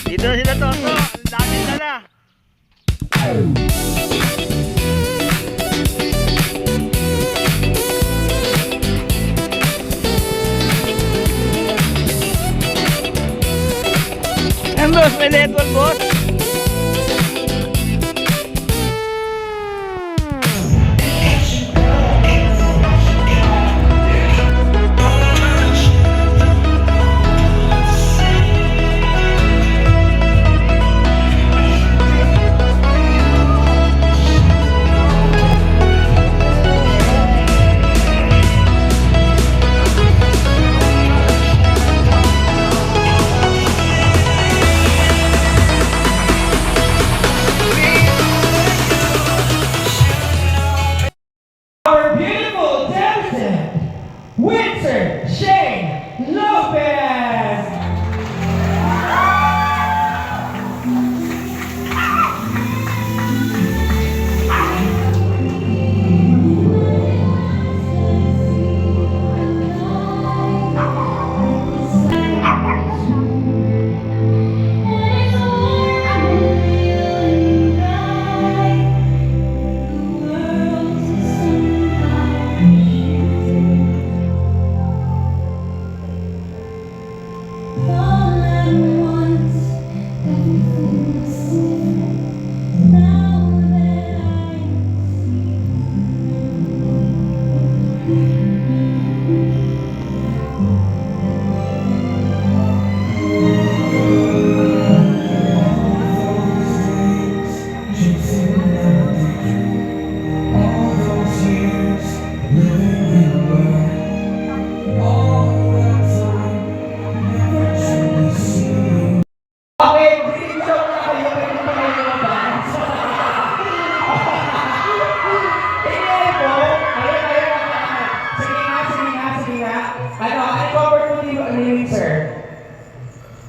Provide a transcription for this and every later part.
Dito sila Toto, dami na. Boss, may network boss. Winter Shane Lopez!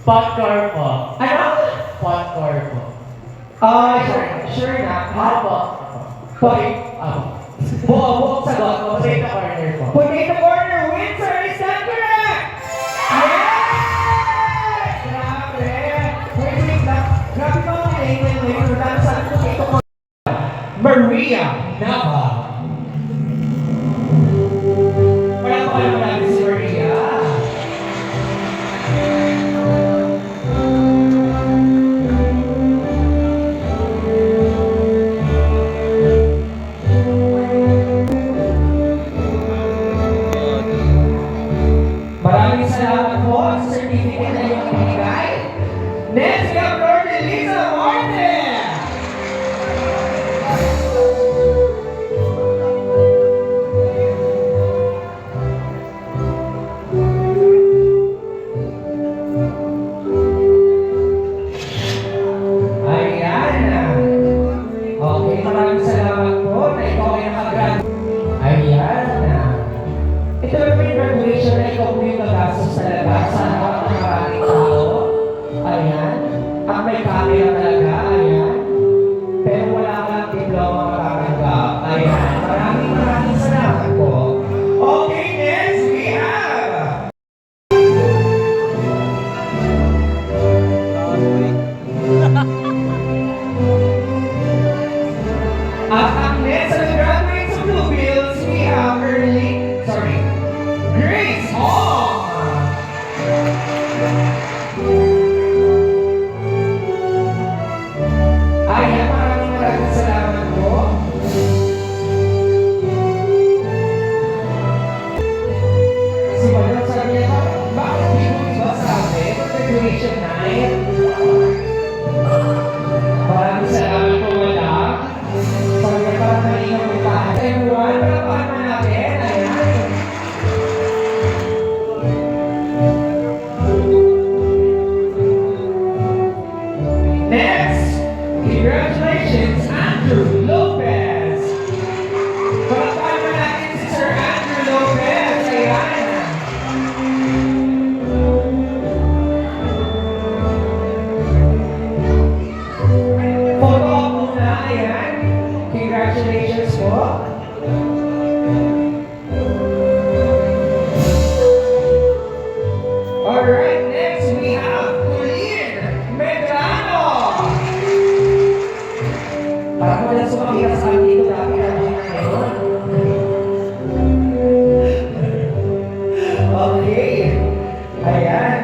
Popcorn po. Ano? Popcorn po. Sure na. Apo. Buong sagot po. Potato corner po. Potato corner, Windsor, is that correct? Yes! Grabe! Wait lang. Grabe pa ang name ngayon. Wala sa potato corner. Maria Nava. Wala pa kayo marami si Maria. certificate na yung ibigay. Next, we have Lord Elisa Martin. Ayan. Okay, maraming salamat po na ikaw ay nakagraduate. Ayan. Ito na po yung graduation na ikaw po yung gagastos talaga sa harap ng maraming tao. Ayan. At may camera talaga. Ayan. Pero wala kang diploma matatanggap. Ayan. Maraming salamat po. Okay, next we have at ang next sa graduates of Blue Bills, we have Grace Hong. Ayan, maraming salamat po. Si Madam sabi niya, bakit di mo iba sabi? Graduation night. Maraming salamat po, Madam. Sabi niya, parang nalingang mutahan. Everyone, palapakan mo natin. Ayan. Next, congratulations, Andrew Lopez. Palapakan mo natin si Sir Andrew Lopez. Ayan. Photo op muna. Ayan. Congratulations po. Alright, next we have Colleen Medrano. Para mo lang sumakita sa akin dito, dati na mo na ngayon. Okay. Ayan.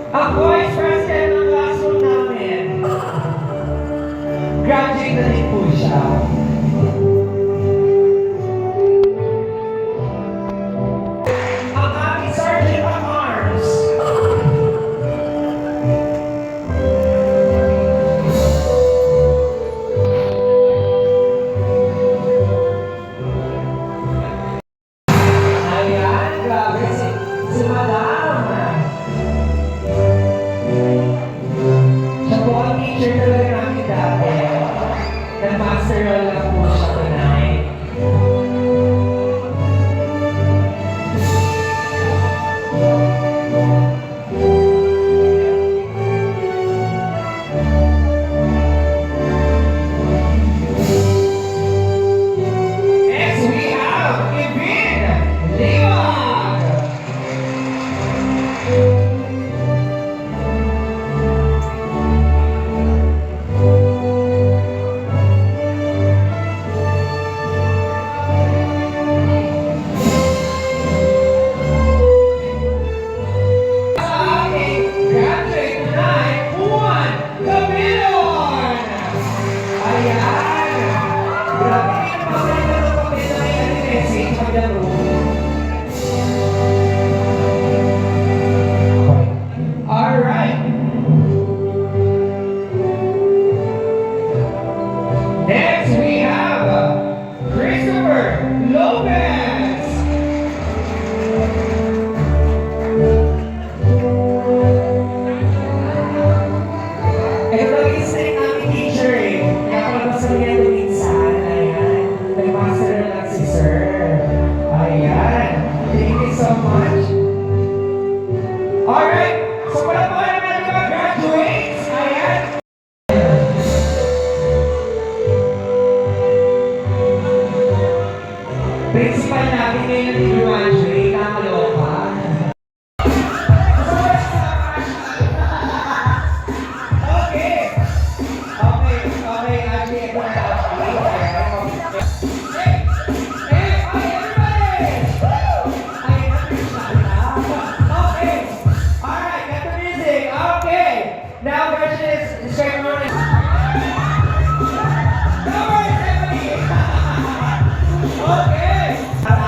Ang vice president ng classroom namin, graduate na din po siya. Ang aming Sergeant of Arms. Ayan, grabe si Madam. Siya po ang teacher talaga namin dati. Nag-master roll lang po siya tonight. Next we have Ibin Liwag. Sa ating graduate tonight, Juan Camilon. Ayan. Grabe yung maganda ng papel na may message sa room. Alright. Next we have Christopher Lopez. Ito nag-i-stay namin teacher eh. Kaya palabas niya ito minsan. Ayan. Nag-master na lang si sir. Ayan. Thank you so much. Alright. So wala pa kayo naman mga graduates. Ayan. Principal natin ngayon na graduate. Nakakaloka. Okay. Actually, ito na Alright, got the music. Okay. Now, version is straight on. Come on, Stephanie. Okay. At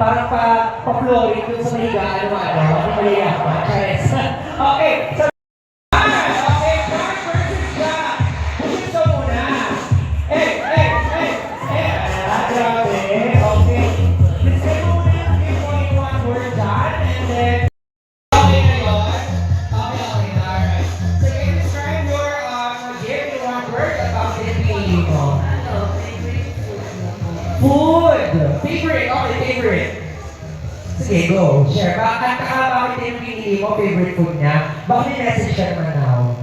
parang pa-flooring dun sa mahigaan ng ano, ang mayayaman. Charis. Okay, so okay, John versus Jack. Gusto muna. Grabe. Okay. Let's say mo muna yung game mo in one word, John, and then okay na yun. Okay na, alright. So can you describe your game in one word about the pinili mo? Food! Favorite! Okay, favorite. Sige, go. Share. Bakit yung pinili mo, favorite food niya? Bakit may message siya naman now?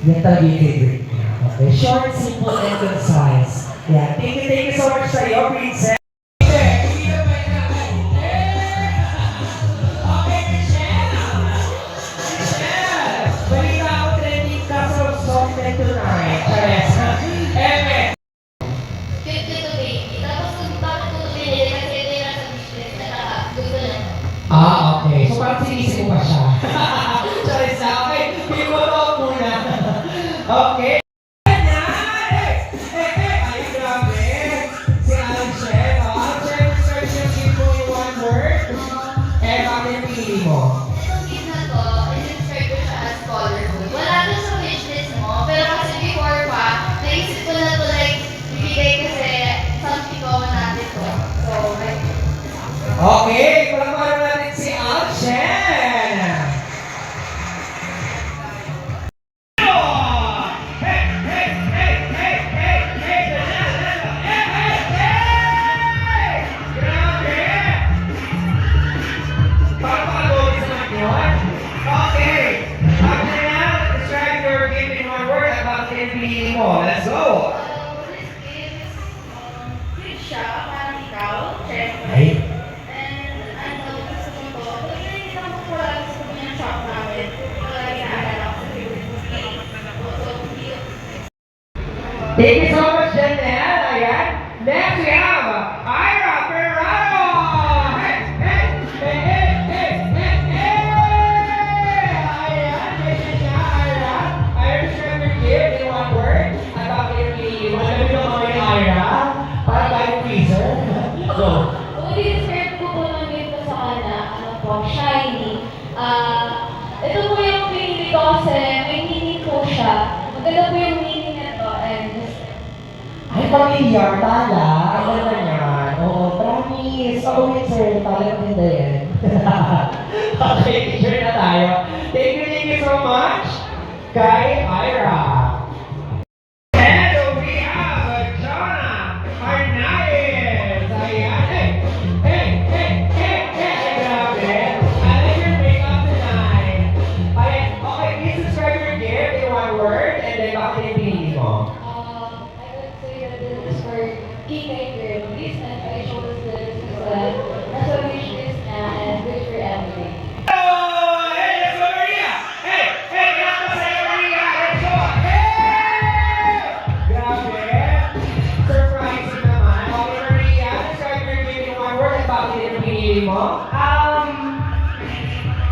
Yan talaga yung favorite niya. Okay. Short, simple, and concise. Yeah. Thank you so much sa iyo, Princess. Okay, Michelle! Balita ako trending ka sa song tonight. Charis. Eme! Cute to baby. Tapos kung bakit ko pinili kasi ito yung nasa business na gusto lang. Okay. So parang sinisip mo pa siya. Charis na. Okay. Hindi mo ako muna. Okay. Ay, grabe. Si Alger. Alger, search yung game mo in one word. Bakit yung pinili mo? Itong gift na to, in-inscribe ko siya as colorful. Wala to sa wishlist mo, pero kasi before pa, naisip ko na to like, ibigay kasi something common natin to. So, like, Okay, palamaran natin si Alshen! Grabe! Papagod sa mga yun? Okay! After that, describe your game in one word at bakit yung pinili mo. Let's go! this gift is, cute siya, parang ikaw, syempre. Ay, And ano, gusto ko to. Pag hindi naman ko wala gusto ko yung shop namin. Wala inaalala ko sa favorite movie. So, cute. thank you so much, Janelle. Ayan. Next, we have Ira Ferraro. Hey! Ayan, ganyan siya, Ira. Ira, describe your gift in one word. At bakit yung pinili mo? Alam mo naman yung Ira? Para ba yung freezer? Go. Kung i-describe ko po ng gift ko sa kanya, ano po, shiny. Ito po yung pinili ko kasi may meaning po siya. Maganda po yung meaning nito and Ay, familiar, tala. Ang ganda niyan. Oo, promise. Oo, yun, sir. Tala ko din yan. Okay, teacher na tayo. Thank you so much kay Ira. And we have Jonah Arnaez. Ayan. Grabe. I like your makeup tonight. Ayan. Okay, please describe your gift in one word and then bakit yung pinili mo? I would say that this is for King and Girlies and I showed us this because nasa wish list niya and good for everything. Oh, hey, let's go, Maria! Hey, grabe sa'yo, Maria! Let's go! Hey! Grabe! Surprising naman. Okay, Maria, describe your game in one word at bakit yung pinili mo?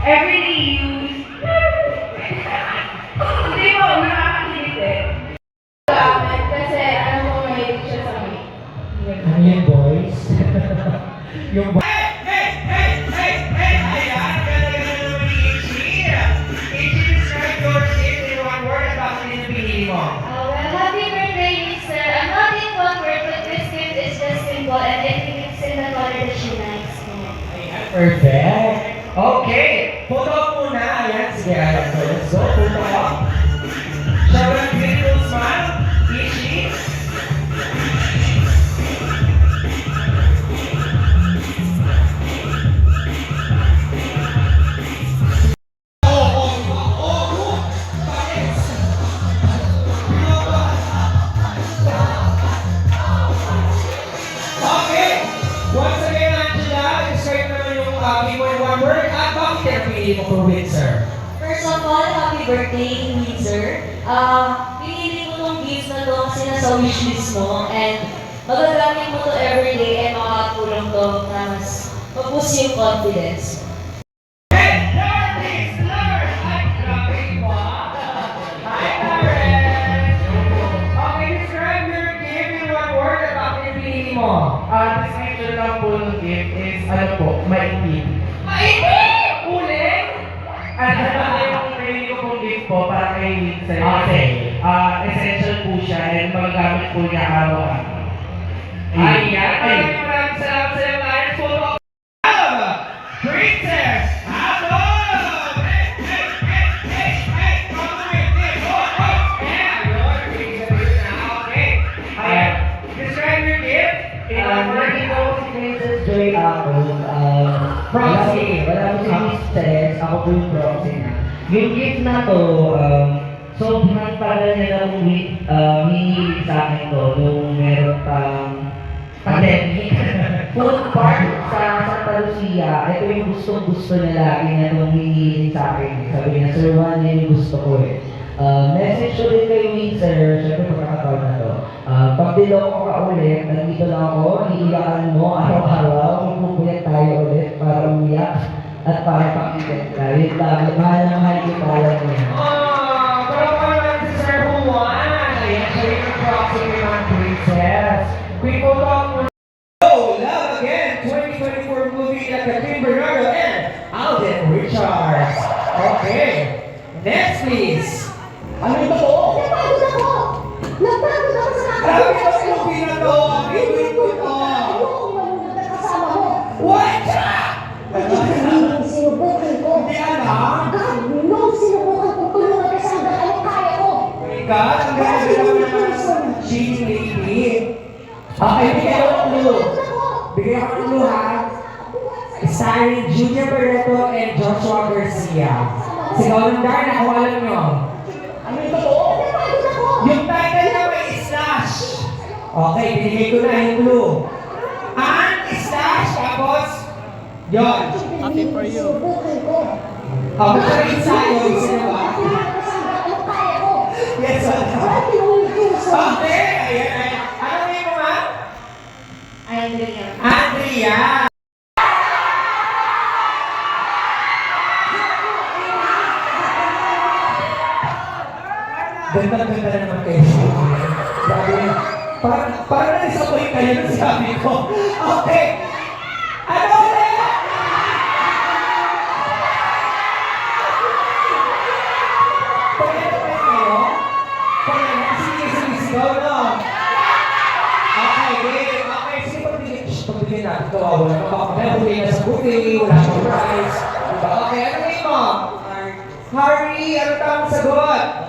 Everyday use. Hindi mo, nakakakilit eh. Gamit kasi alam mo mahilig siya sa may. Ano yan, boys? Yung boys. Hey! Ayan, ganda-ganda naman ni Ichi. Ichi, describe your game in one word at bakit yung pinili mo? Well, happy birthday, mister. I'm not in one word, but this gift is just simple and I think it's in the color that she likes. Ayan, perfect. Okay, photo up muna. Ayan, sige, ayan. So, let's go, photo up. Show a beautiful smile. Ichi. Okay, once again, Angela, describe naman yung game mo in one word at bakit pinili mo for Windsor? First of all, happy birthday, Windsor. Pinili ko tong gifts na to kasi nasa wishlist mo and magagamit mo to everyday and makakatulong to na mas maboost yung confidence. Hey, Darlis! Lord! Ay, grabe mo ah. Hi, Karen! Okay, describe your game in one word at bakit pinili mo? This gift should come full gift is, ano po, maipit. Mainit! Ulit! Ano yung pinili ko pong gift po para kay Winston. Okay. Kasi, essential po siya and magagamit po niya araw-araw. Ayan! Maraming salamat sa iyo, Lions. Photo of Princess Apple! Hey! Come with me! Yeah, you're Princess na. Okay. Ayan. Describe your gift. Lagi ko si Princess Joy ako. Proxy. Wala ko si Princess. Ako po yung proxy na. Yung gift na to, sobrang tagal niya na hinihilig sa akin to nung meron pang pandemic. Food park sa Santa Lucia. Ito yung gustong-gusto niya lagi na nung hinihilig sa akin. Sabi niya, Sir Juan, yan yung gusto ko eh. Message ko rin kay Windsor, syempre pagkakataon na to. Pag diloko ka ulit, nandito lang ako, hihiyakan mo araw-araw, magpupuyat tayo ulit para umiyak at para pakinggan ka. Yun lang, mahal na mahal kita lang yun. Pero pa naman si Sir Juan. Ayan, siya yung proxy kay Ma'am Princess. Quick photo op muna. Oh, Love Again 2024 movie na Catherine Bernardo and Alden Richards. Okay. Next, please. Ano ito po? Napagod ako! Napagod ako sa Grabe ito sa movie na to. Ang favorite ko ito. Ayoko manunod na kasama mo. What? At yung sabihin, sinubukan ko. Hindi alam. God knows, sinubukan ko tulungan ka sa hanggang anong kaya ko. Oh my God, ang ganda naman ng cheating lady. Okay, bigyan ko ng clue. Bigyan ko ng clue ha. Starring Julia Barreto and Joshua Garcia. Sigaw ng Darna, kung alam nyo. Ano ito po? Napagod ako! Yung title na may slash. Okay, binigay ko na yung clue. And slash, tapos, yun. Happy for you. Sinubukan ko. Ako sa ensayo, isa na ba? Tulungan ka sa hanggang anong kaya ko. Yes, sir. Wala tinuloy ko sa... Okay, ayan. Ano name mo, ma'am? Andrea. Andrea. Ganda na naman kayo. Sabi niya, parang na-disappoint kayo nung sabi ko. Okay. Ano ulit? Pagkita pa kayo? Sige, sigaw no. Okay, game. Okay, sige, pagbigyan natin. Kawawa naman. Baka kaya huli na sa buffet, wala pang prize. Diba? Okay, ano name mo? Harry, ano tamang sagot?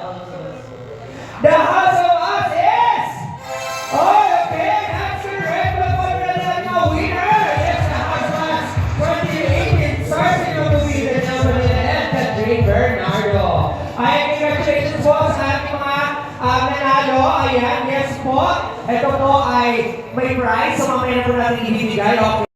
The House of Us is... Oh, okay, that's correct. The winner is The House of Us 2018 starting the movie The Manila and Catherine Bernardo. Ay, congratulations po sa ating mga nanalo. Ayan, yes po. Ito po ay may prize. So mamaya na po natin ibibigay. Okay.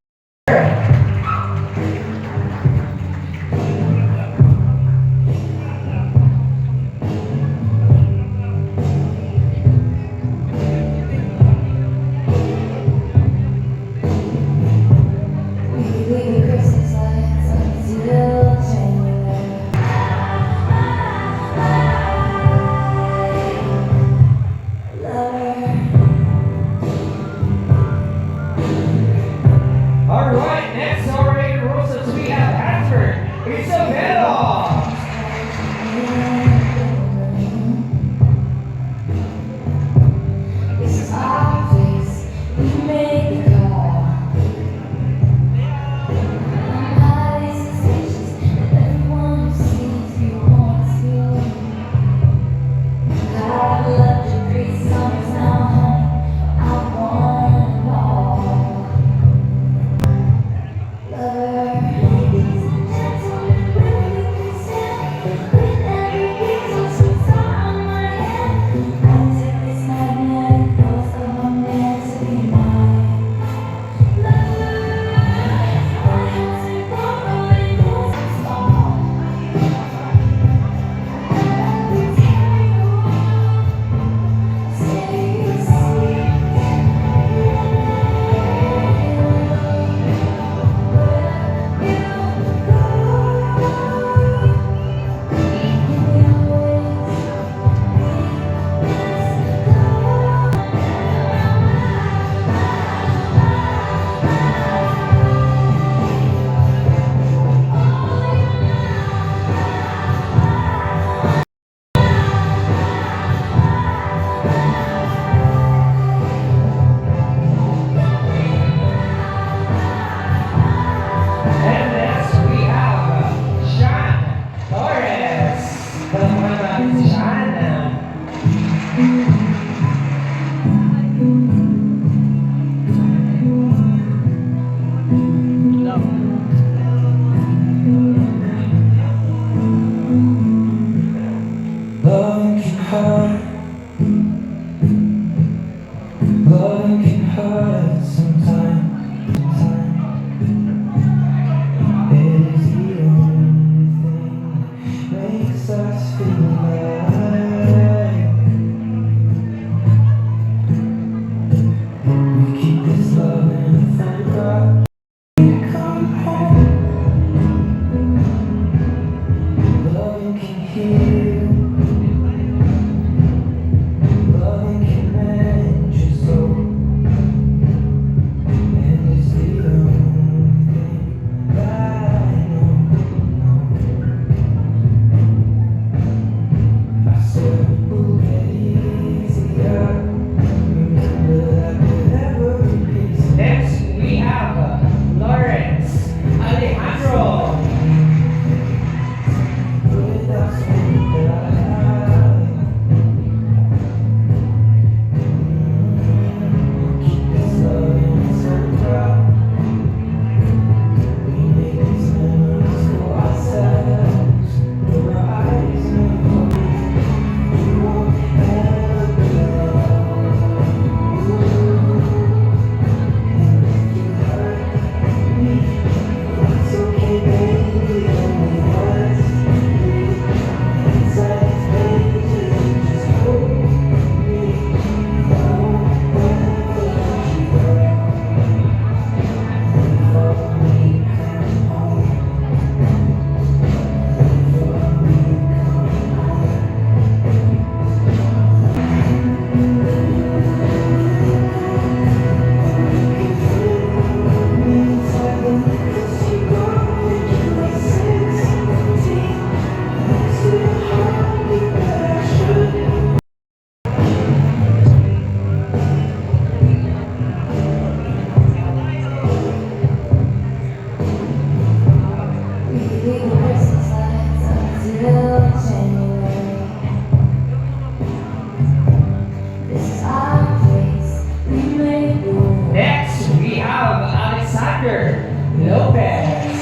Lopez.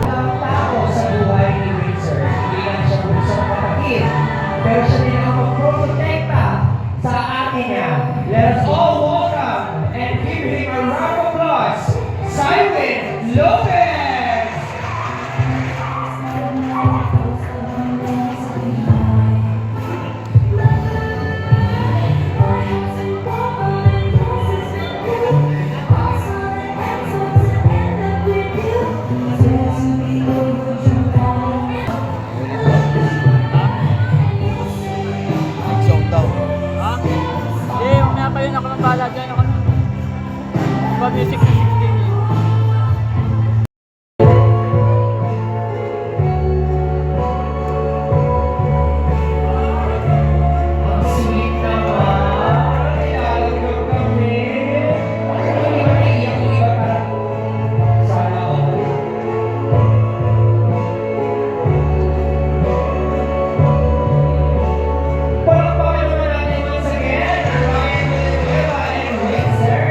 Ang tao sa buhay ni Windsor, hindi lang siya puso kapatid, pero siya din ang magproprotekta sa akin niya. Let us all welcome and give him a round of applause, Simon Lopez! Ha? Eh, mamaya pa yun ako ng bala dyan. Ako ng music din eh. Ang sweet naman, ilalagay kami. Hindi ba naiiyak yung iba parang sana all? Palakpakan naman natin once again, Ryan Villanueva and Windsor.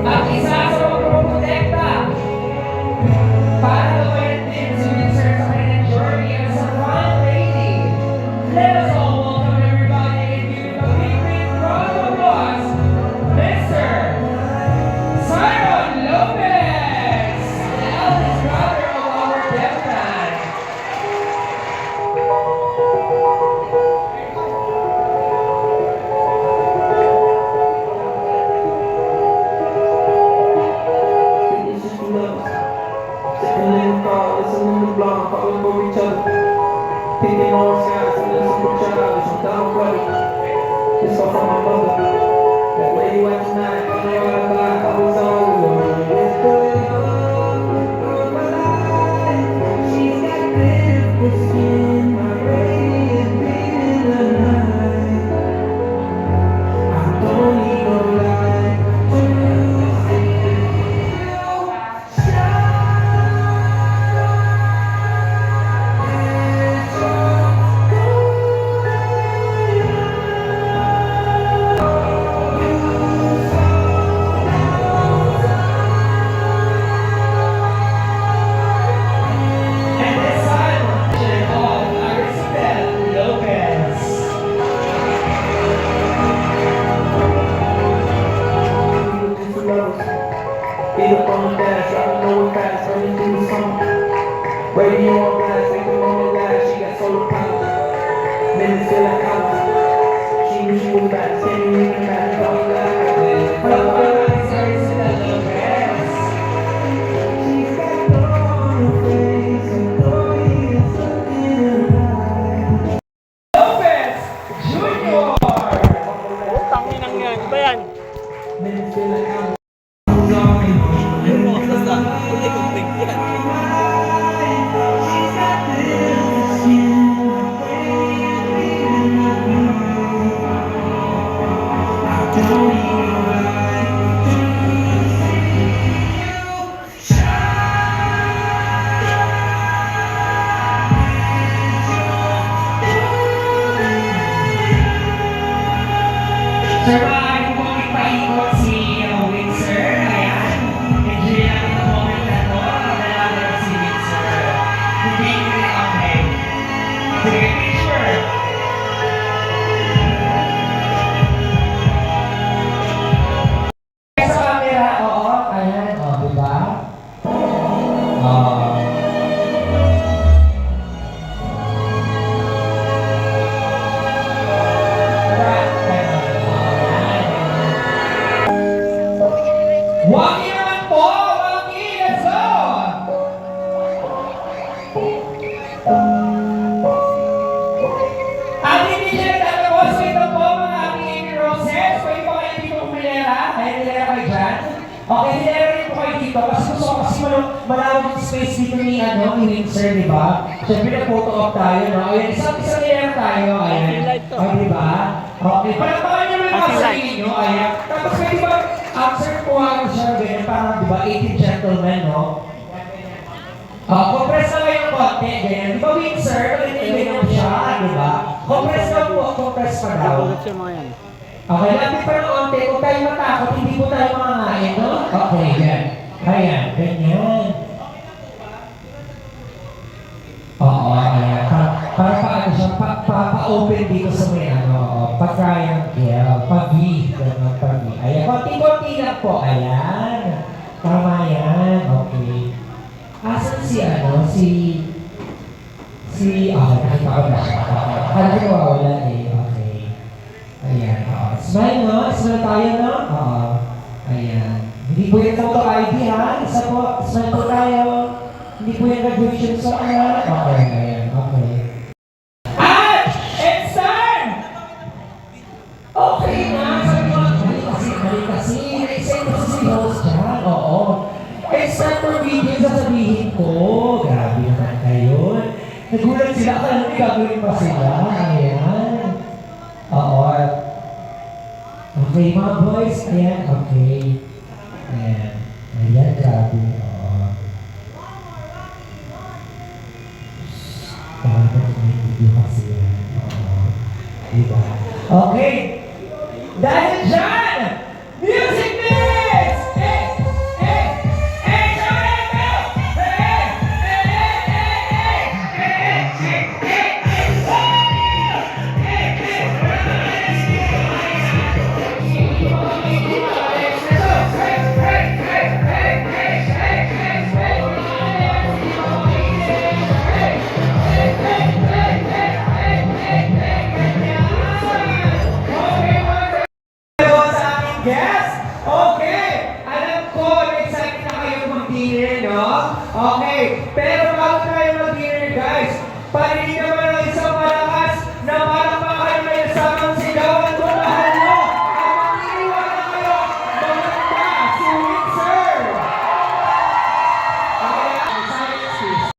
At isa sa magproprotekta para gabayan din si Windsor sa kanyang journey as a fun lady. Let us all welcome everybody and give him a big, big round of applause, Mr. Simon Lopez, the eldest brother of our Devtan. It's just love. Sitting in the car, listening to blonde, falling for each other. Picking on skies, feeling super childish, I'm down buddy. This all from my mother. That lady white tonight, I know what I like, I was all alone. It's going on, for my life. She's got beautiful skin, my radiant beating the night. I don't need no light to see you And this time, of Aristide Lopez. Beat up on the dash, I know it fast, running through the song. Radio on blast, make the moment last, she got solar power. Minutes feel like hours. She knew she was back, standing in the back, all that. Palakpakan natin si Aristide Lopez. She's got glow on her face, and glory is something in her eyes. Lopez Jr. Tangin ang yan. Iba yan. Minutes feel like hours. Sir, maaari po kami paikot si Windsor. Ayan. Enjoy natin ang moment na to. Nalala si Windsor. Hindi ko na okay. dito kasi gusto ko kasi malawag yung space dito ni Windsor, di ba? Siyempre nag-photo op tayo, no? Ayan, isang layer tayo, ayan. Ay, di ba? Okay, palakpakan niyo naman mga sarili nyo, ayan. Tapos pwede ba, answer po ako siya, ganyan, parang, di ba, 18 gentlemen, no? Compress na kayo konti, ganyan. Di ba, Windsor? Ganyan mo siya, di ba? Compress na po, compress pa daw. Nagulat siya mga yan. Okay, lapit pa ng onte. Huwag tayo matakot, hindi po tayo mangangain, no? Okay, yan. Ayan, ganyan. Oo, ayan. Para paano siya, pa-open dito sa may pa-triangle, pa-V, gano'n, pa-V. Ayan, konti-konti lang po. Ayan. Tama yan. Okay. Asan nakita ko na siya. Kala ko wala eh. Okay. Ayan, smile, no? Smile tayo, no? Oo. Ayan. Hindi po yung photo ID, ha? Isa po, smile po tayo. Hindi po yung graduation sa Okay, ayan. Okay. At, it's time! Okay na. Sabi ko, mali kasi. Excited kasi si host dyan. Oo. It's time for video sasabihin ko. Grabe naman kayo. Nagulat sila. Akala may gagawin pa sila. Ayan. Oo. Okay, mga boys. Ayan, okay. Ayan. Ayan, grabe. Oo. Bakit may video kasi yan? Oo. Diba? Okay. Dahil dyan, music mix! Yes! Okay! Alam ko, excited na kayo mag-dinner, no? Okay, pero bago tayo mag-dinner, guys, parinig naman ang isang malakas na malakpakan may nasamang sigawan kung mahal mo. At magtiniwala kayo, maganda si Windsor! Okay, silence please.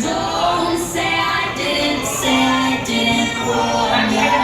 Don't say I didn't warn you.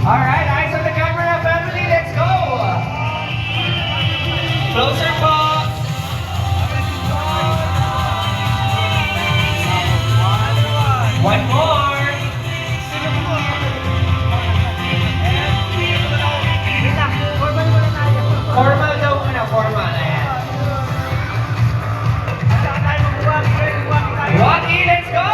Alright, eyes on the camera, family, let's go! Closer po! One more! Formal daw muna, formal. Ayan. Rocky, let's go!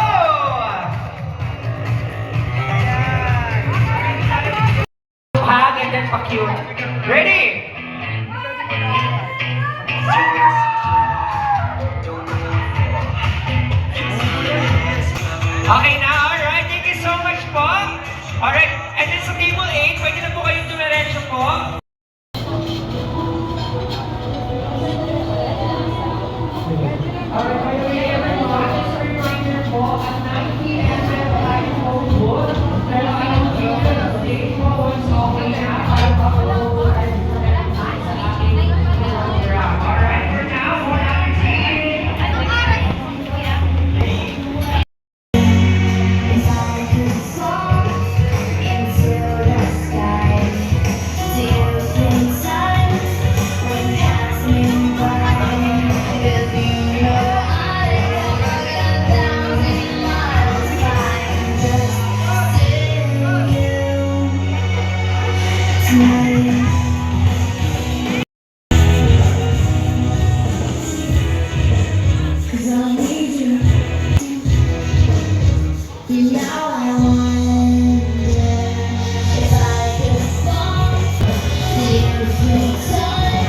Hug and then pa-cute. Ready? Okay na, alright. Thank you so much po. Alright, and then sa table 8, pwede na po kayong dumiretso po. Alright, by the way, everyone, just a reminder po, at 9 p.m. meron tayong home booth. Pero ayun dito na stage po, once okay na, para pa po tayo sa ating camera. Alright, for now, And now I wonder if I could fall. Feel free time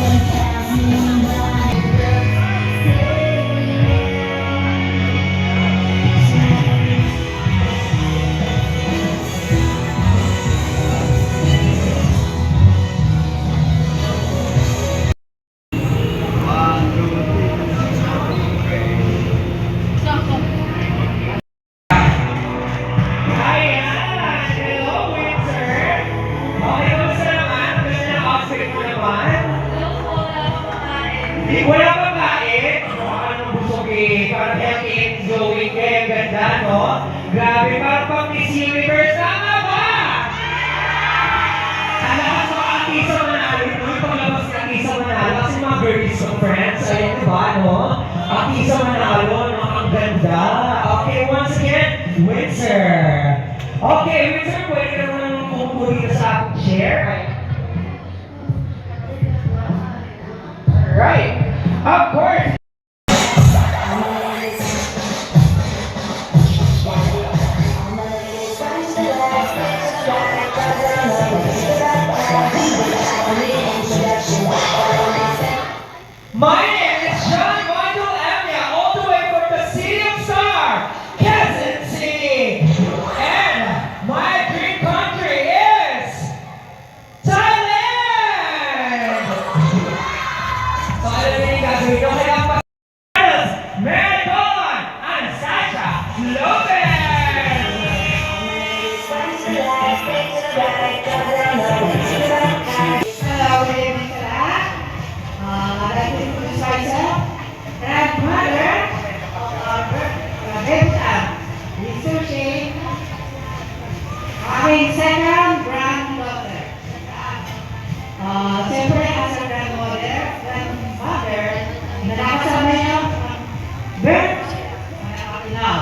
and pass me by. Ayan! Hello, Winter! Okay, kamusta naman? Ganda ng outfit mo naman? Hindi ko na makain. Baka nang busog eh. Parang healthy and glowing kaya ang ganda, no? Grabe, parang pang Miss Universe. Tama ba? Ang lakas mga artista manalo. Yung paglabas ng artista manalo. Kasi mga birdies ko, friends. Ayan, diba, no? Artista manalo, no? Ang ganda. Okay, once again, Windsor. Okay, Windsor, pwede ka naman umupo dito sa aking chair. Right. Of course. My name is John Michael Amia, all the way from the City of Star, Quezon City. And my dream country is Thailand! So alam niyo yung gagawin ko, kaya pa Meridon Anastasia Lopez! Hello, good evening sa lahat. Dahil po sa isa, grandmother of Bebsa, Mr. Shane, aking second granddaughter. Siyempre, as a grandmother, na nakasama niya birth, now.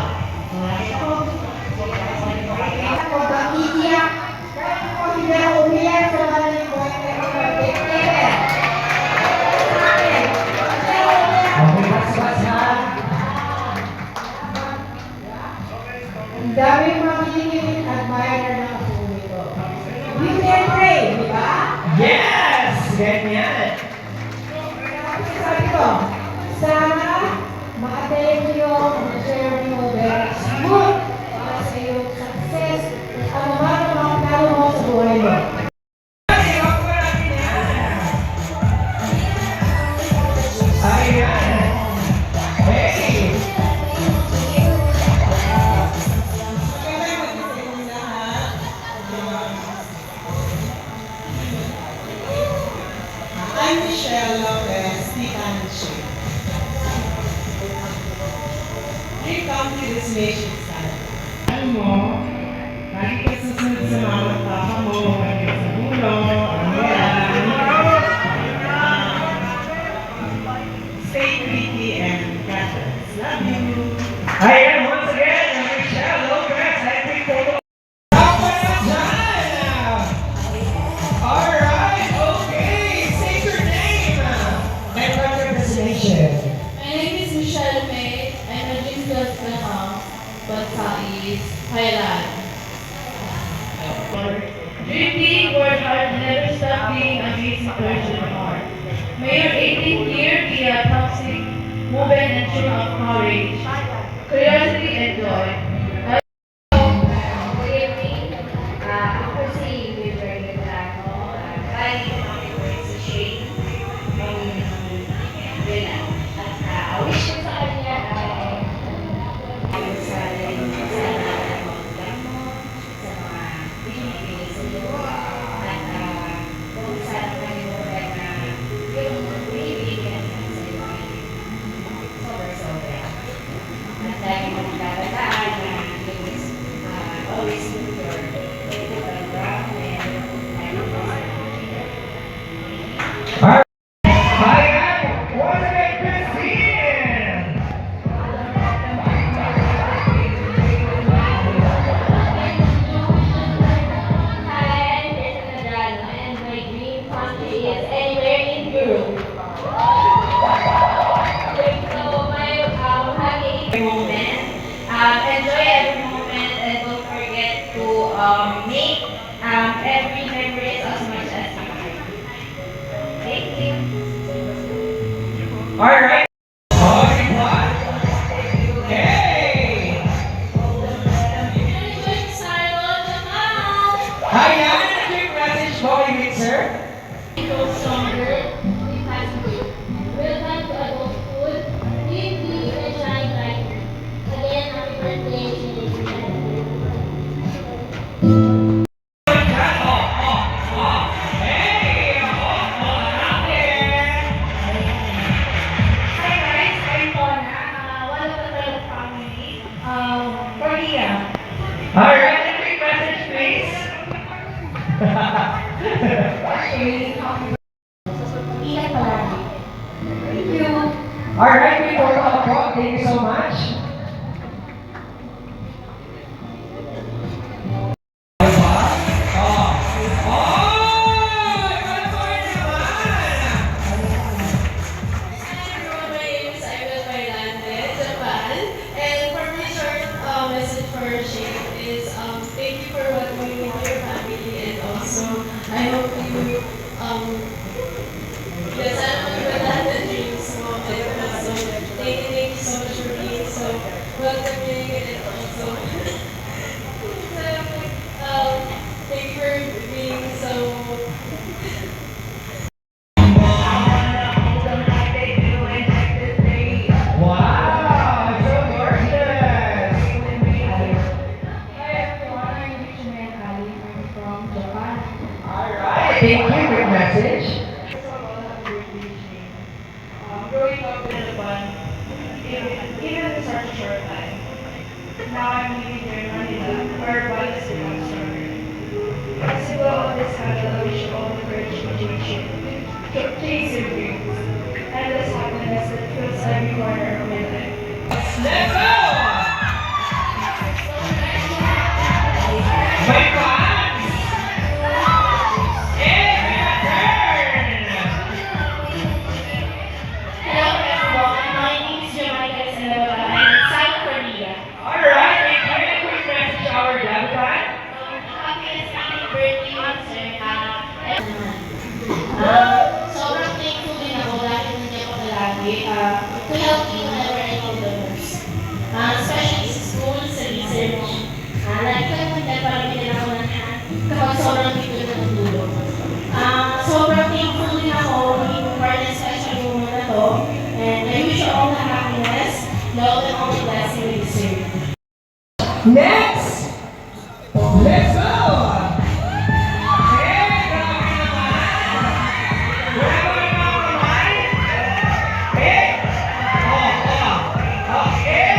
So, nakita ko, Ako ba iiyak? Kaya ako hindi ako umiyak sa mga boyfriend ko. Okay, bas ha. ang daming magiging admirer ng apo nito. You can pray, di ba? Yes! Ganyan. Sabi ko, sana ma-attain niyo ang journey mo very smooth para sa iyong success at ano man ang mga plano mo sa buhay mo. Ayan. Hey! I'm Michelle Lopez, the manager. We come to this nation stand. Alam mo, lagi ka susunod sa mga matapa mo, hanggang sa ulo, ano yan. Stay pretty and precious. Love you. Ayan, once again, Michelle Lopez, I think photo. Alright, okay, say your name and what your destination. My name is Michelle May. I'm a dream girl from Batais, Thailand. Dream being work hard, never stop being a amazing person of heart. May your 18th year be a toxic movement and true of courage, curiosity and joy. Good evening. Ako si Wilber Gadrano. Bali, mga words sa Shane. Yun lang. At wish ko sa kanya ay sa lahat mo, sa mga binibigay sa iyo. At kung saan kalimutan na yung binibigyan sa iyo ay sobra-sobra. At dahil mo nagkakataan Maria. Alright, a quick message, please. Ingat palagi. Thank you. Alright, may protocol po. Thank you so much. Everyone, my name is Ivan Bailante, Japan. And for my short message for Shane is thank you for what you did to your family, and also I hope you yes, I know you will have the dreams mo, and also thank you so much for being so welcoming, and also thank you for being so Wow, so gorgeous. Hi everyone, I'm Victoria Ali. I'm from Japan. Alright, thank you. Quick message. Growing up in Japan, even in such a short time, now I'm living here in Manila, where bodies become stronger. As you go on this path, I wish you all the courage to chase your dreams, and this happiness that fills every corner of my life. Let's go! My fans! Hey, my turn! Hello everyone, my name is Jamaica Senora. I'm in South Korea. Alright, thank you. A quick message to our Davidan. Happiest happy birthday, Sir. Sobrang thankful din ako dahil nandiyan ako palagi to help me whenever I need the most. Especially sa school, sa research. Lagi kayo nandiyan para bigyan ako ng hand kapag sobrang dito na natulog. Sobrang thankful din ako maging part ng special moment na to. And I wish you all the happiness, love, and all the blessings you deserve. Next! Let's go! Hey, grabe naman! Grabe naman! Hey! Okay!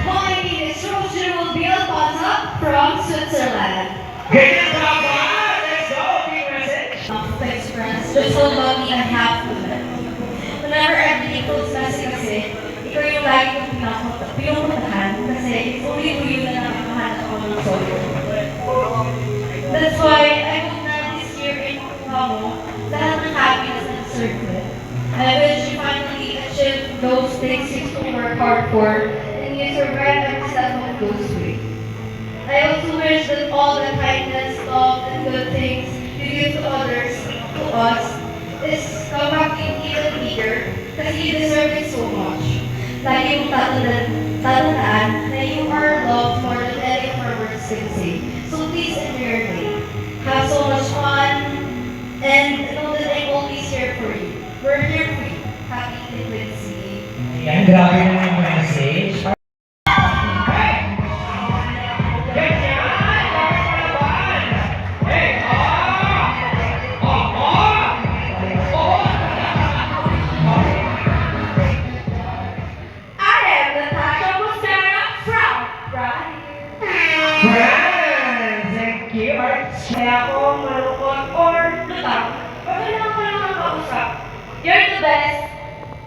My name is Roger Alfonso from Switzerland. Ganyan ka ba? Let's go! Quick message! Thanks, friends. Just so lucky and happy. Whenever everything goes kasi, ikaw yung lagi kong pinupuntahan kasi only you na nakakahanap ako ng solo. That's why I hope na this year in Kuha mo, lahat ng happiness na deserve mo. I wish you finally achieve those things you used to work hard for, and you survive every step of those way. I also wish that all the kindness, love, and good things you give to others, to us, is come back even bigger kasi you deserve it so much. Lagi mong tatandaan na you are loved more than any of our words can say. So please enjoy your day. Have so much fun, and know that I'm always here for you. We're here for you. Happy Independence Day. Ayan, grabe na yung message. Hey! Ganyan! Grabe mo naman! Hey! I am Natasha Mosera from Brian. Friends! Thank you! Kaya ako malungkot or lutang, pag kailangan ko lang makausap. You're the best,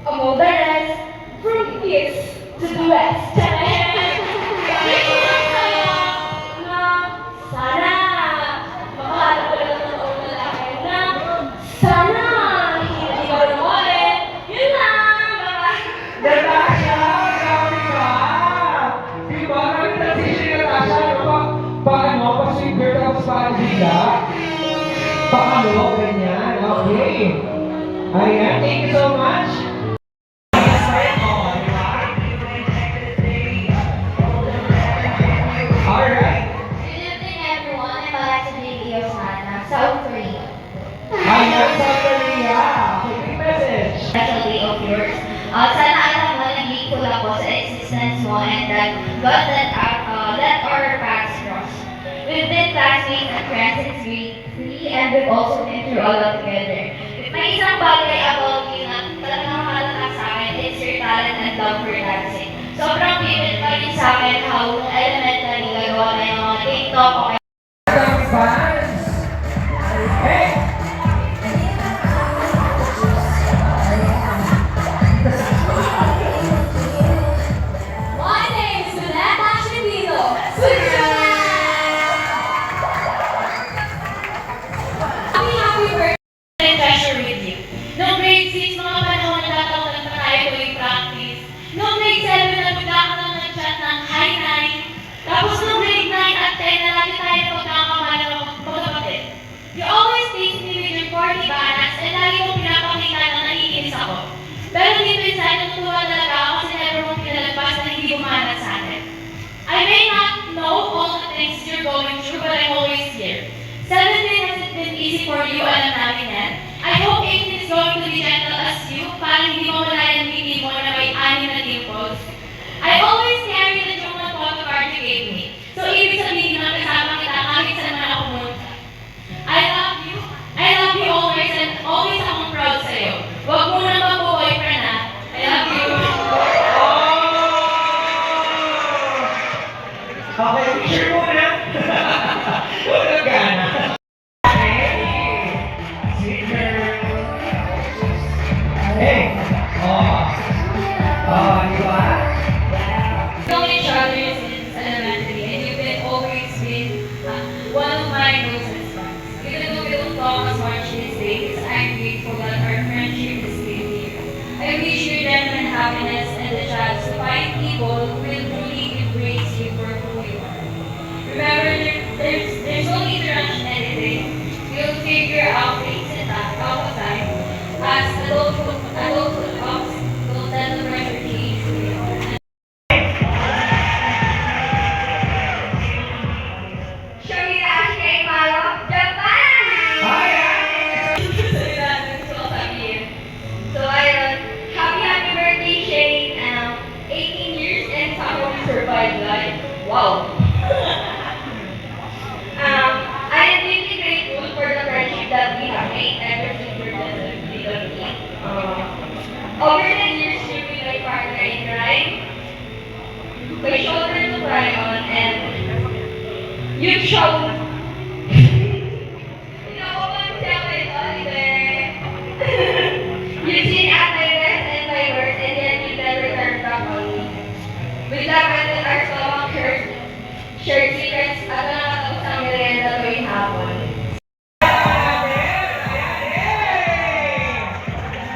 among the rest, from the east to the west. Hindi lang kaya na sana makahanap ko lang ng taong lalaki na sana hindi ko na ulit. Yun lang, bye-bye. Natasha! Grabe ka! Diba? Grabe transition ni Natasha. Paano? Pa-sweet girl tapos pa-bida? Paano? Ganyan? Okay. Ayan, thank you so much. Alright. Good evening, everyone. I'm Alexa J.B. Osana, South Korea. Ayan, South Korea. Quick message. Special day of yours. Sana alam mo na grateful ako sa existence mo and that God let our paths cross. We've been classmates and friends since grade 3 and we've also been through all of together. If may isang bagay about you na talagang mahalaga sa akin, it's your talent and love for dancing. Sobrang vivid pa rin sa akin how elementary gagawa na yung mga TikTok o Fans! Hey! My name is Vanessa Chivino. Happy birthday, treasure with you. Noong grade 6, mga panahon na tatawagan pa tayo tuwing practice. Noong grade 7, nagkakaroon ng chat ng hi, nine. Tapos noong grade 9 at 10, na lagi tayo pagkakamala ng magkapatid. You always tease me with your corny banners and lagi mong pinapakita na naiinis ako. Pero dito inside, natutuwa talaga ako kasi never mong pinalagpas na hindi bumanat sa atin. I may not know all the things you're going through, but I'm always here. 17 hasn't been easy for you, alam namin yan. I hope 18 is going to be gentle as you, para hindi mo wala yung meeting mo na may 6 na dimples. I always carry the joke na photo card you gave me. So, ibig sabihin na kasama kita kahit saan man ako pumunta. I love you always and always akong proud sa'yo. Huwag mo nang mag-boyfriend ha. I love you. Okay, picture muna. Walang gana. Sweet girl. Hey! Di ba? We've known each other since elementary, and you've always been one of my closest friends. Even though we don't talk as much these days, I'm grateful that our friendship is still here. I wish you genuine happiness and the chance to find people who will truly embrace you for who you are. Remember, there's no need to rush anything. You'll figure out things in time. As adulthood comes, don't let the pressure change who you are. So ayun, happy birthday Shane. 18 years and somehow we survived life. Wow. I am deeply grateful for the friendship that we have made ever since we're just little kids. Over the years, you've been my partner in crime, my shoulder to cry on, and you've shown. You've seen at my best and my worst, and yet you never turned back on me. With that, and our stomach shared secrets, at nakatapos ang merienda tuwing hapon.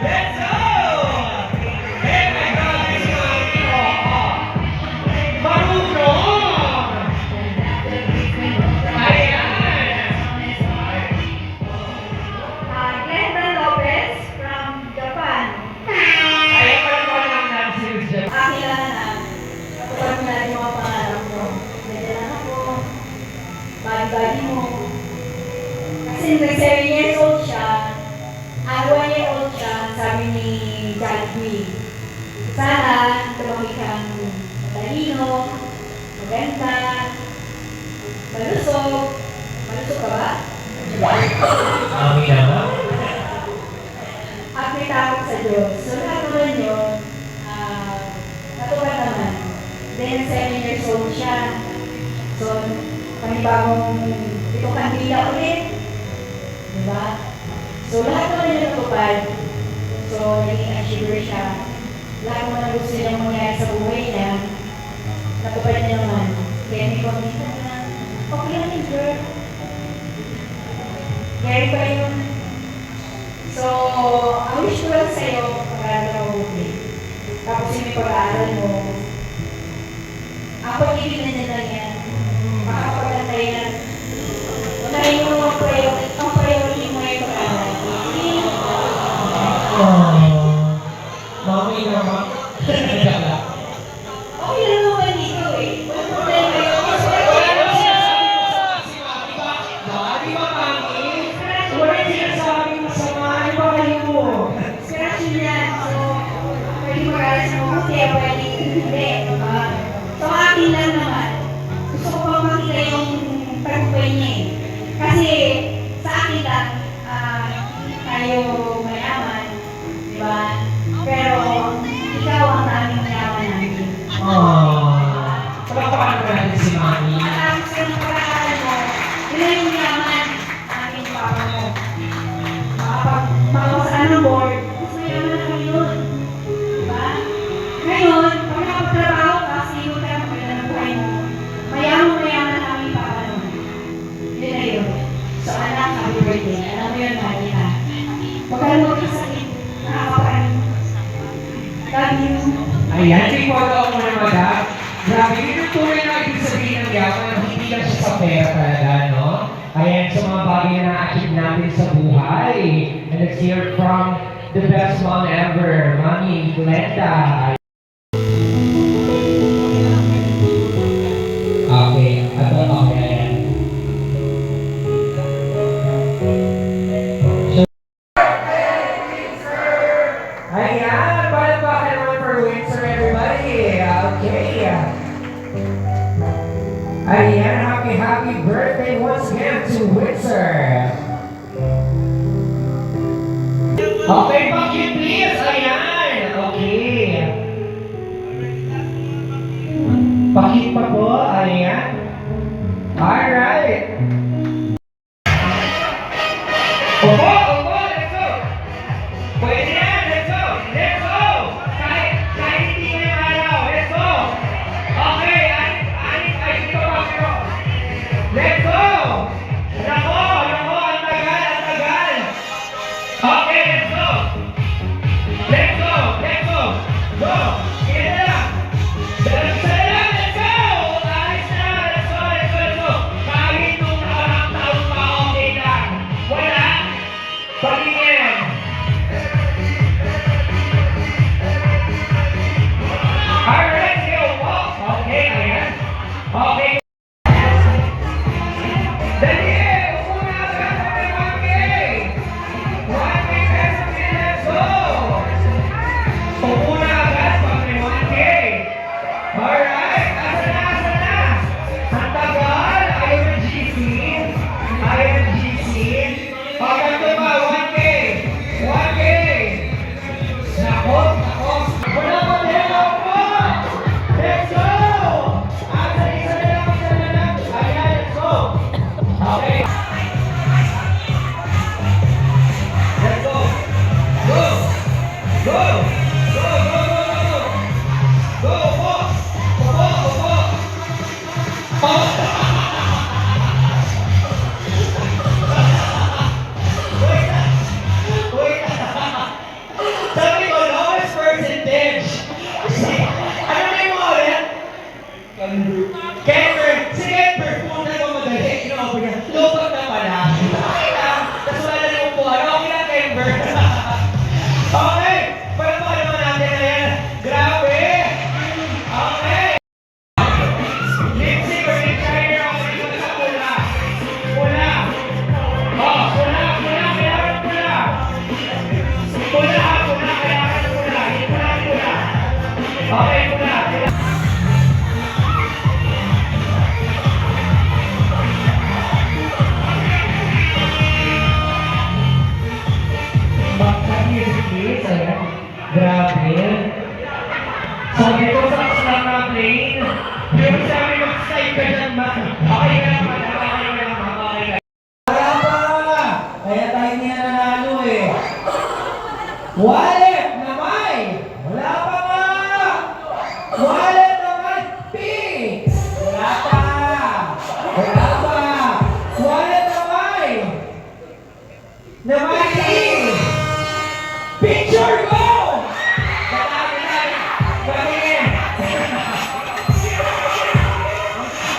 Let's go! Hey, my God, it's marunong! Ayan! Glenda Lopez from Japan. Ayan, parang wala nang nang-series dyan. Kakilala na. Kapag mo natin mga pangarap mo. Medyalan ako. Body mo. Kasi nung 7 years old siya, 1 year old siya, sabi ni Jackie, sana tumawag kang talino, maganda, malusog. Malusog ka ba? Amin naman. At may takot sa Diyos. So lahat naman yun, natupad naman. Then 7 years old siya. So, panibagong itong kandila ulit. Diba? So lahat naman yun natupad. So, naging achiever siya. Lahat naman ang gusto niyang mangyari sa buhay niya, natupad niya naman. Kaya may comment na, okay lang yun, girl. Gary pa yun. So, ang wish ko lang sa'yo, pag-aaral ka mabuti. Tapos yung may pag-aaral mo, ang pag-ibig na niya lang yan, makakapagantay na, unahin mo ang priority mo yung pag-aaral. Mami naman. Okay lang naman dito eh. Walang problema yun. Di ba, Mami? Wala sinasabi masama. Di ba kayo? Scratch yun yan. So, pwede mag-aaral sa mabuti, pwede Let's hear from the best mom ever, Mommy Glenda. Okay, ito okay. Ayan, palakpakan naman for Windsor, everybody. Okay. Ayan, happy birthday once again to Windsor. Okay, pakit please. Ayan, okay. Pakit pa po, ayan. Alright. Opo, let's go. Pwede yan, let's go. Let's go. Kahit hindi ko yung araw, let's go. Okay, ay, dito pa pero. Let's go. Nako, ang tagal. Okay, let's go. Let's go. Go. Kaya na lang. Let's go. Alis na. Let's go. Kahit nung nakarang taon pa, okay lang. Wala. Pagingin. Alright, go. Walk. Okay, ayan. Okay. Dali, upo na agad sa may 1K. 1K pesos, let's go. Upo na agad pag may 1K. Alright, asa na? Ang tagal, ayaw ng GC. Ganito pa, 1K. Nako. Wala pa din, upo. Let's go. Isa na lang. Ayan, let's go. Okay. Let's go. Go. Upo. Wait. Sabi ko, lowest percentage. Ano na yung mga ulit? Kenber. Si Kenber, pumunta ko madali. Ino-open niya. Lupag na pala. Okay lang. Tapos wala na yung upuan. Okay lang, Kenber. Okay. Palapaka naman natin na yan. Grabe. Okay. Lipstick or lip shiner ako dito sa pula. Pula. Oh, pula. Kailangan pula. Kailangan pula. Okay, pula. Please, ayan. Grabe. Sabi ko sa lang na plane. Yung sabi ko, stay ka dyan, ma. Okay ka naman. Wala pa. Kaya tayo hindi na nanalo eh. Wallet naman. Wala pa nga. Wallet naman. Pink. Wala pa. Wallet naman. Naman pink. Picture go! Patingin!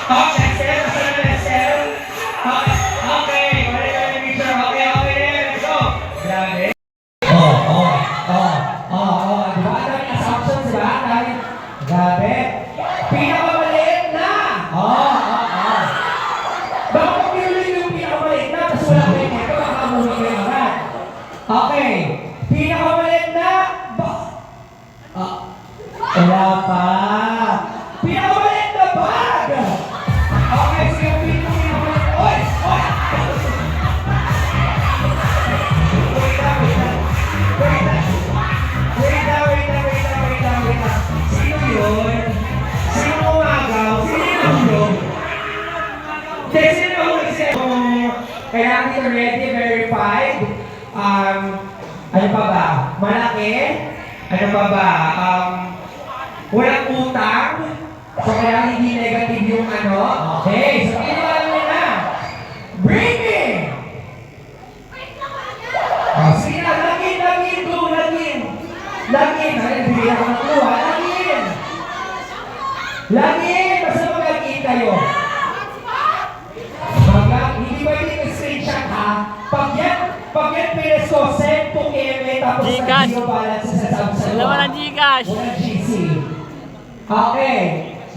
Okay, Excel. Okay, wala yung picture. Okay, let's go! Grabe. Diba? Daming assumptions, diba? Grabe. Pinakamaliit na! Baka pag-iulit yung pinakamaliit na, tapos wala kayo nito, makakamuli kayo agad. Okay. Pinakamaliit na wala pa. Pinakamaliit na bag. Okay, sige, pinakamaliit. Oy! Wait lang. Sino yun? Sino umagaw? Sino yun? Sino kailangan dito ready, verified. Ano pa ba? Malaki? Ano pa ba? Walang utang? So kaya hindi negative yung ano? Okay, so kinuha nila. Bring me! Sige na, lagin, go, lagin. Ay, bigyan ako ng kuha. Lagin! Basta mag-lagin kayo. Hindi pwede yung screenshot ha. Pag yan pinis ko, send tapos Gcash. zero balance sa sasabi sa Wala mo ng Gcash. Walang GC. Okay.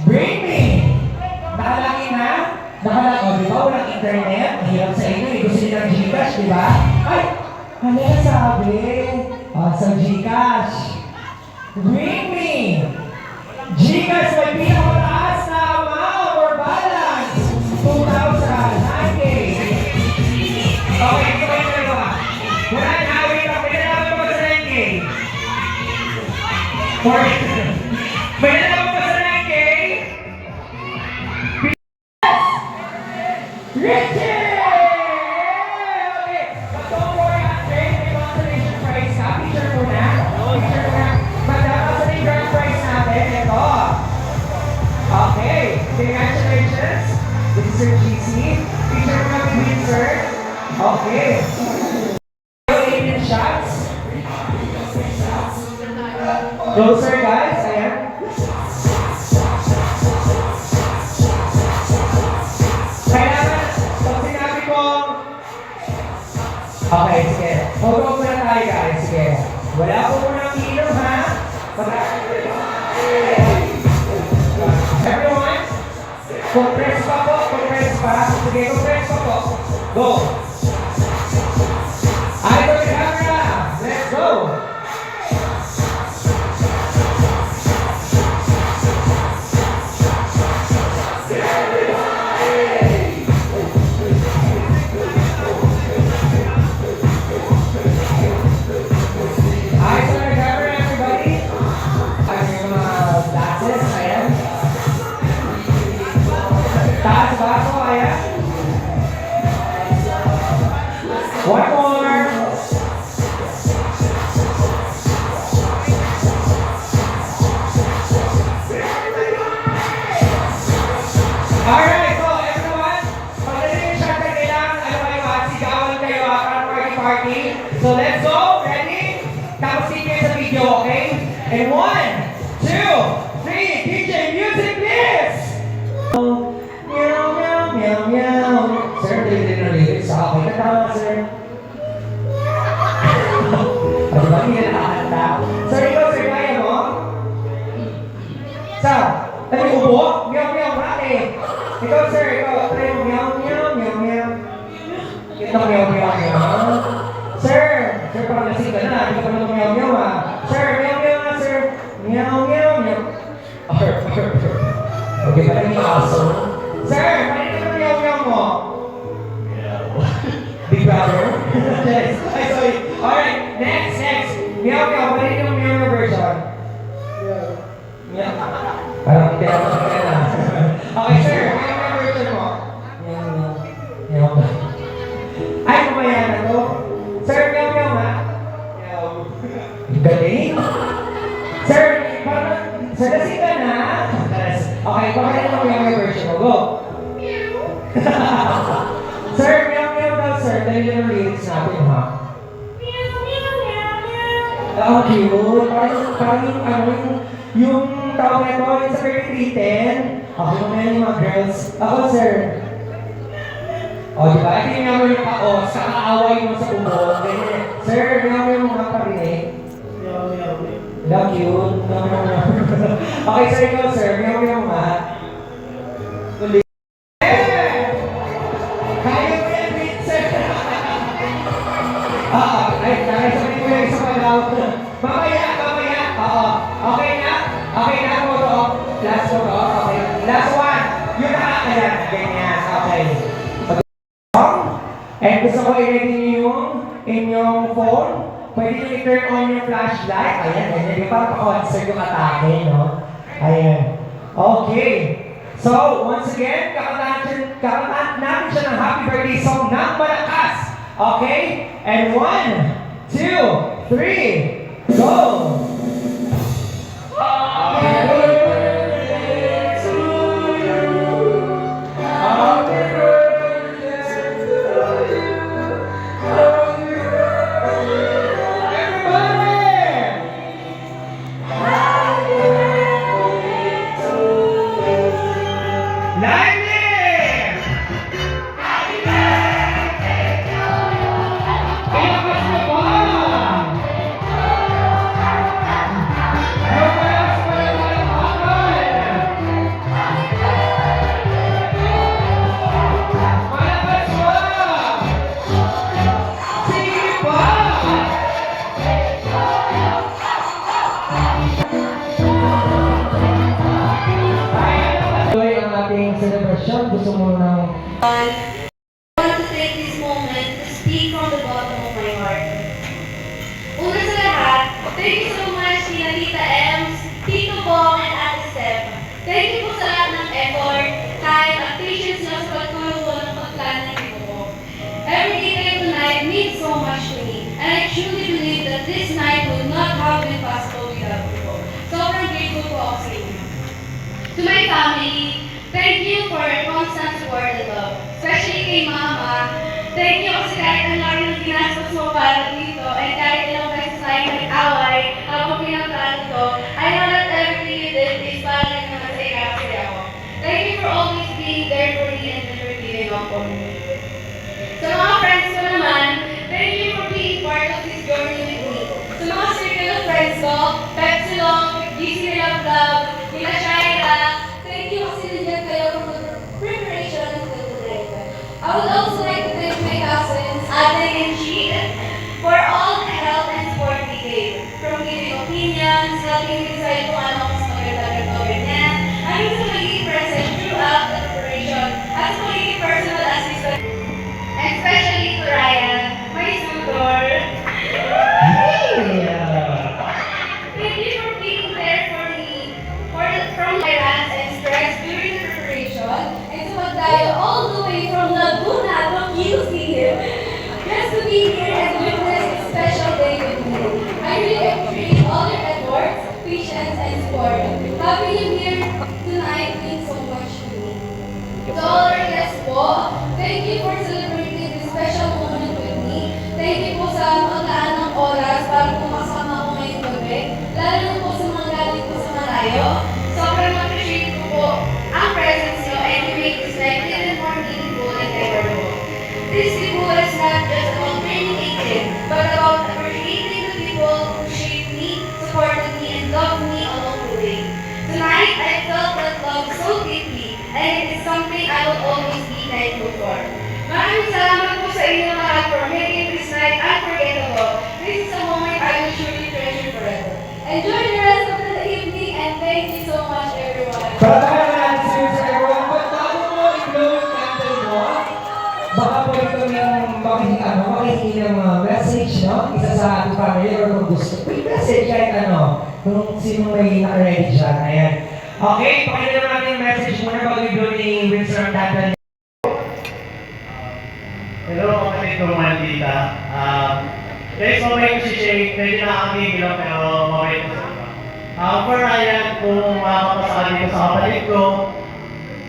Bring me. Nakalaki na? Nakalaki. O, di ba? Walang internet. Mahirap sa inyo. Gusto nyo ng Gcash, di ba? Ay! Ano na sabi? Sa Gcash. Bring me. Gcash may pinakamataas na amount or balance. 2,000. 9K. Okay, ito kayo dalawa. Wala na, wait lang. May nalaman ba sa 9K? May nalaman ba sa 9K? Richie! Okay, but don't worry, Andre. May consolation prize ka. Picture mo na. Picture mo na. Magdama sa yung grand prize natin. Ito. Okay, congratulations. This is Sir GC. Picture mo na with Sir. Okay. 18 shots. Closer, guys. Ayan. Kailangan, pag sinabi ko... Okay, sige. Photo muna tayo, guys. Sige. Wala po munang inom, ha? Everyone, compress pa po. Compress pa. Sige, compress pa po. Go. Eyes on the camera. Let's go. Eyes on the camera, everybody. Ayun yung mga glasses. Ayan. Taas baso. Ayan. One more. Alright, so everyone, pagdating yung shot na kailangan, ano kayo sigawan kayo party. So let's go, ready? Tapos sige sa video, okay? And 1, 2, 3, DJ music please! Meow, meow, meow, meow. Sir, hindi na lyrics. Okay, kanta ka nga, sir. Ano ba, hindi na nakakanta? Sir, ikaw, sir, kaya mo? Sir, tayo ubo? Meow, meow, rate. Ikaw, sir, ikaw, tayo meow, meow, meow, meow. Ito, meow, meow, meow. Sir, sir, parang lasing ka na. Hindi ka pa naman meow, meow, ha? Sir, meow, meow nga, sir. Meow, meow, meow. Okay, parang yung aso. Sir, paano ka meow, meow mo? Big brother? Yes. Ay, sorry. Alright, next. Meow, meow. Paano yung meow, meow version? Meow. Parang hindi ako na. Okay, sir. Meow, meow version mo. Meow, meow. Ay, mamaya na to. Sir, meow, meow ha? Meow. Galing. Sir, parang, sir, lasing ka na. Okay, pakita mo meow, meow version mo. Go. Sir, meow, meow daw, sir. Dali lang ang lyrics natin, ha? Oh, cute. Parang yung, yung tawag na ito, yung sa 3310. Okay, mamaya yung mga girls. Ako, sir. O, diba? Ito yung meow yung paos, kakaaway mo sa ubod. Ganyan. Sir, meow yung mga parinig. Meow, cute. Okay, sir, ikaw, sir. Meow yung mga. Kaya mo yan, Vincent. Ay, sabihin ko yung isa pala. Mamaya. Oo. Okay na? Photo. Last photo. Okay. Last one. Yung nakakayan. Ganyan. Okay. And gusto ko i-ready niyo yung inyong phone. Pwede nyo i-turn on yung flashlight. Ayan. Di ba pa-concert yung atake, no? Ayan. Okay. So, once again, kakantahan natin siya ng happy birthday song ng malakas. Okay? And 1, 2, 3, go! Happy birthday to you. Happy birthday to you. Happy birthday. Everybody! Happy birthday to you. Lightning! Happy birthday to you. Kailangan mo ba? congratulations. Gusto mo ng... I want to take this moment to speak from the bottom of my heart. Una sa lahat, thank you so much kina Tita Ems, Tito Bong, and Ate Steph. Thank you po sa lahat ng effort, time, at patience nyo sa pagtulong ko ng pagplano ng ito ko. Every day tonight means so much to me, and I truly believe that this night would not have been possible without you po. Sobrang grateful po ako sa inyo. To my family, thank you for your constant support and love. Especially kay Mama. Thank you kasi kahit ang laki ng ginastos mo para dito and kahit ilang beses tayo nag-away habang pinagtaan ito, I know that everything you did is para rin naman sa ikakasaya ako. Thank you for always being there for me and never giving up on me. Sa mga friends ko naman, thank you for being part of this journey with me. Sa mga circle of friends ko, Pepsi Long, GC Love Love, Nila Shaira, thank you kasi nandiyan kayo for the preparation until today. I would also like to thank my cousins, Ate and Chi, for all the help and support we gave. From giving opinions, helping me decide kung ano mas maganda o ganyan, hanggang sa magiging present throughout the preparation, at sa magiging personal assistant. And especially to Ryan, my tutor. Thank you for being there for me, from my rants and stress during the preparation, and to magdayo all the way from Laguna to QC just to be here and witness this special day with me. I really appreciate all your efforts, patience, and support. Having you here tonight means so much to me. To all our guests po, thank you for celebrating this special moment with me. Thank you po sa maglaan ng oras para pumasama ko ngayong gabi, lalo na po sa mga galing po sa malayo. Sobrang appreciate ko po ang presence nyo and you make this night even more meaningful than ever before. This Cebu is not just about training a kid, but about appreciating the people who shaped me, supported me, and loved me along the way. Tonight, I felt that love so deeply, and it is something I will always be thankful for. Maraming salamat po sa inyo lahat for making this night unforgettable. This is a moment I will surely treasure forever. Enjoy the rest of the evening, and thank you so much, everyone. Palakpakan natin si Mr. Everyone. But bago mo i-blow yung candle mo, baka pwede kami makihingi ng message, no? Isa sa ating family or kung gusto. Quick message kahit ano. Kung sino may naka-ready dyan. Ayan. Okay, pakita naman natin yung message muna bago i-blow ni Winsor ang candle. Hello, kapatid ko mga tita. Guys, mabait ko si Shay. Medyo nakakagigil pero mabait ko sa iba. For Ryan, kung makapasa dito sa kapatid ko,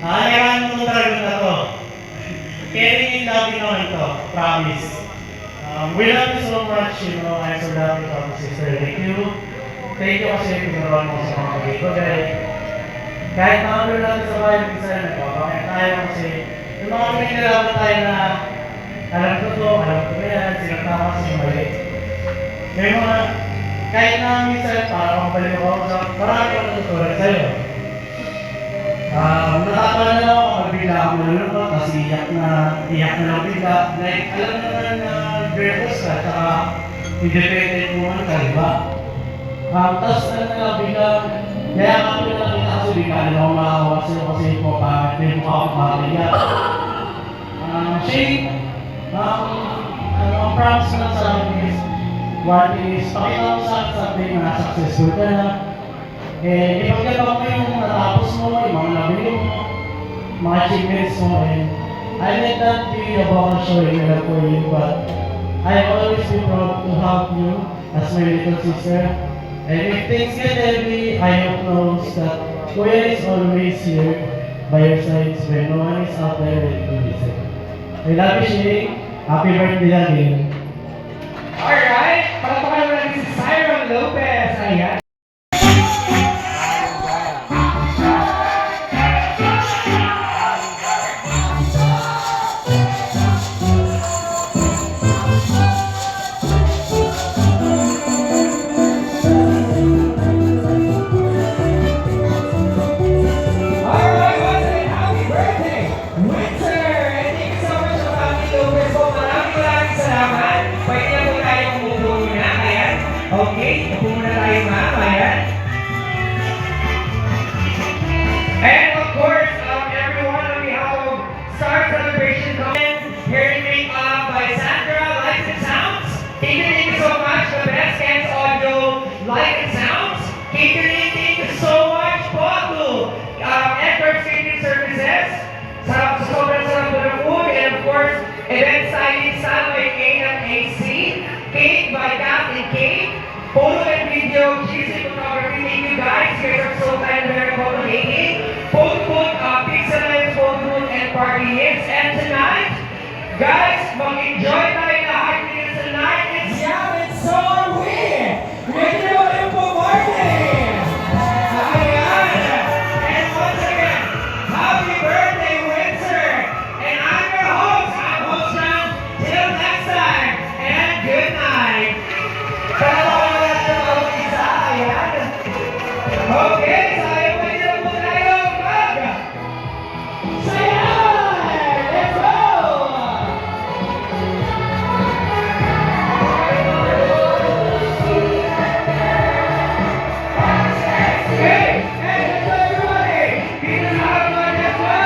alagaan mo itong dragon na to. Caring and loving naman ito. Promise. We love you so much, you know. I'm so loving to sister. Thank you. Thank you kasi pinuruan mo sa mga kapatid ko. Dahil kahit nakapiro natin sa bahay, minsan nagpapakita tayo kasi yung mga may nalaman tayo na alam ko to, alam ko yan, sinagtama kasi mali. May mga, kahit na minsan, para mabalik ako sa marami ko natutunan sa'yo. Nakatawa na ako kapag bigla ako nalulungkot kasi iyak na lang bigla. Like, alam naman na girls ka, tsaka independent woman ka, diba? Tapos bigla, kaya kami na nakita kasi bigla na ako makahawa sa'yo kasi po pangit, may mukha akong makakaiyak. Shane, ang promise na sa akin is, one is, pakita mo sa akin something na successful ka na. Ipagkatawa mo yung natapos mo, yung mga nabili mo, mga achievements mo, and I let that be about showing that for you, but I always be proud to have you as my little sister. And if things get heavy, I hope knows that Kuya is always here by your sides when no one is out there ready to listen. I love you, Shay. Happy birthday again. Alright, palakpakan naman natin si Siron Lopez. Ayan. Okay, upo muna tayo ma'am, ayan. And of course, everyone on behalf of party is. And tonight, guys, mag-enjoy tayo lahat dito tonight. It's Yam and so are we. Ready na ba kayo po party? Ayan. And once again, happy birthday, Windsor. And I'm your host. I'm host Ram. Till next time. And good night. Palawa na natin ang bawat isa. Ayan. Okay, sayo pa dito po tayo. Sayan! Let's go! Hey! Hey, let's go everybody! Dito sa hapon, let's go!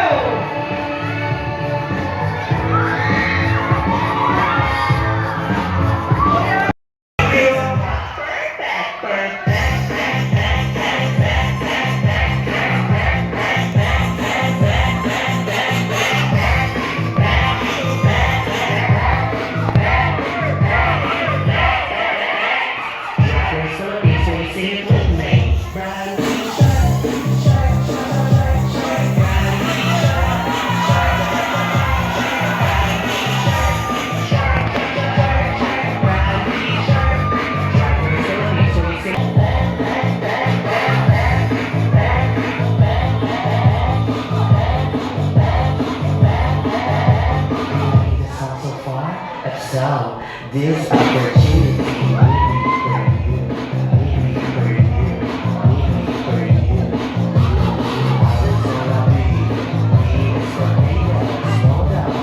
So, this opportunity for you. Slow down.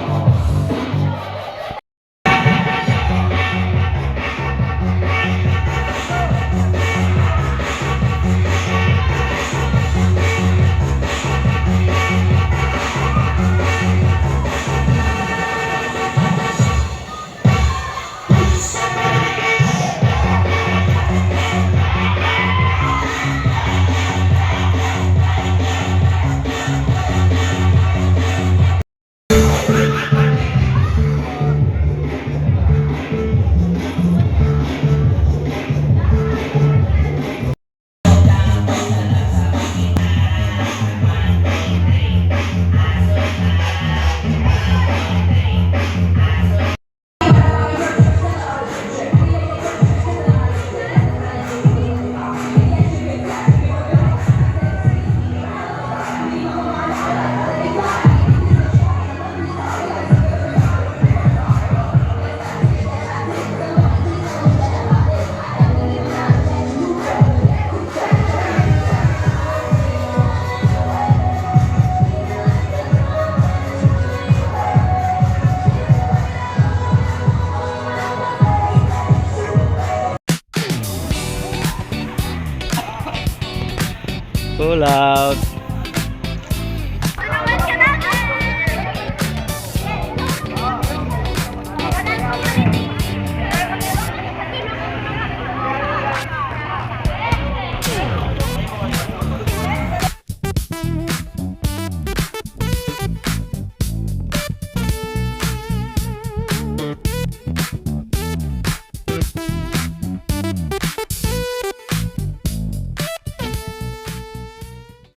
Pull out.